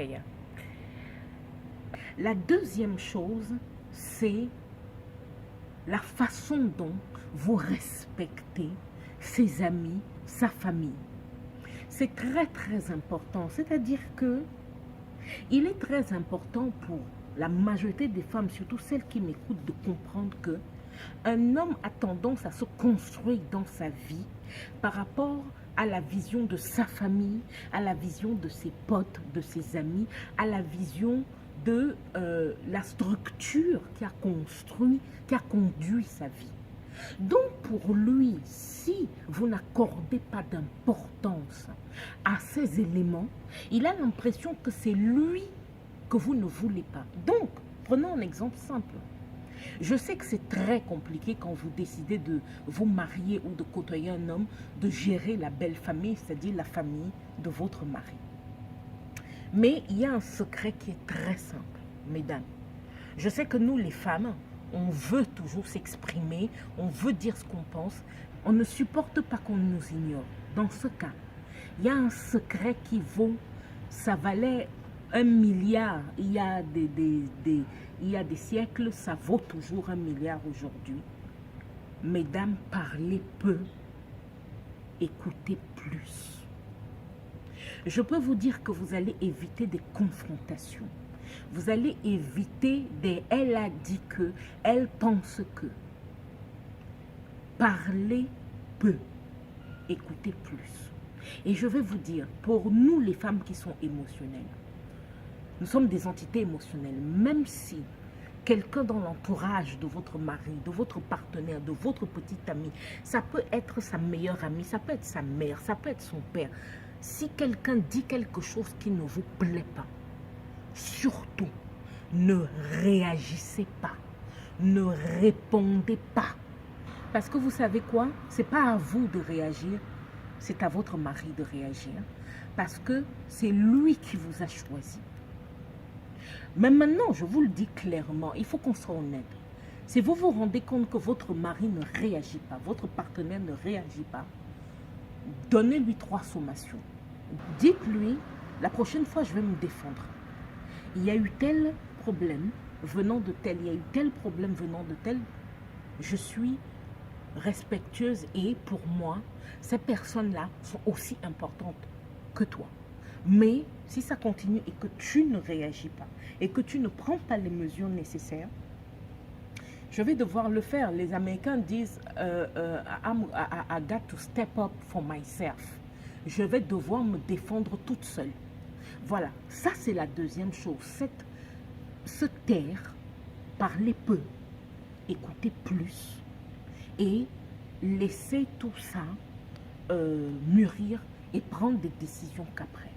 Kaya. La deuxième chose, c'est la façon dont vous respectez ses amis, sa famille. C'est très très important, c'est-à-dire que il est très important pour la majorité des femmes, surtout celles qui m'écoutent, de comprendre que un homme a tendance à se construire dans sa vie par rapport à la vision de sa famille, à la vision de ses potes, de ses amis, à la vision de la structure qui a construit, qui a conduit sa vie. Donc pour lui, si vous n'accordez pas d'importance à ces éléments, il a l'impression que c'est lui que vous ne voulez pas. Donc, prenons un exemple simple. Je sais que c'est très compliqué quand vous décidez de vous marier ou de côtoyer un homme, de gérer la belle famille, c'est-à-dire la famille de votre mari. Mais il y a un secret qui est très simple, mesdames. Je sais que nous, les femmes, on veut toujours s'exprimer, on veut dire ce qu'on pense. On ne supporte pas qu'on nous ignore. Dans ce cas, il y a un secret qui vaut, ça valait 1 milliard il y a des siècles, ça vaut toujours 1 milliard aujourd'hui. Mesdames, parlez peu, écoutez plus. Je peux vous dire que vous allez éviter des confrontations. Vous allez éviter des « elle a dit que »,« elle pense que ». Parlez peu, écoutez plus. Et je vais vous dire, pour nous les femmes qui sont émotionnelles, nous sommes des entités émotionnelles, même si quelqu'un dans l'entourage de votre mari, de votre partenaire, de votre petite amie, ça peut être sa meilleure amie, ça peut être sa mère, ça peut être son père. Si quelqu'un dit quelque chose qui ne vous plaît pas, surtout, ne réagissez pas, ne répondez pas. Parce que vous savez quoi? Ce n'est pas à vous de réagir, c'est à votre mari de réagir. Parce que c'est lui qui vous a choisi. Mais maintenant, je vous le dis clairement, il faut qu'on soit honnête. Si vous vous rendez compte que votre mari ne réagit pas, votre partenaire ne réagit pas, donnez-lui 3 sommations. Dites-lui, la prochaine fois, je vais me défendre. Il y a eu tel problème venant de tel, il y a eu tel problème venant de tel. Je suis respectueuse et pour moi, ces personnes-là sont aussi importantes que toi. Mais si ça continue et que tu ne réagis pas et que tu ne prends pas les mesures nécessaires, je vais devoir le faire. Les Américains disent I got to step up for myself. Je vais devoir me défendre toute seule. Voilà, ça c'est la deuxième chose. Se taire, parler peu, écouter plus et laisser tout ça mûrir et prendre des décisions qu'après.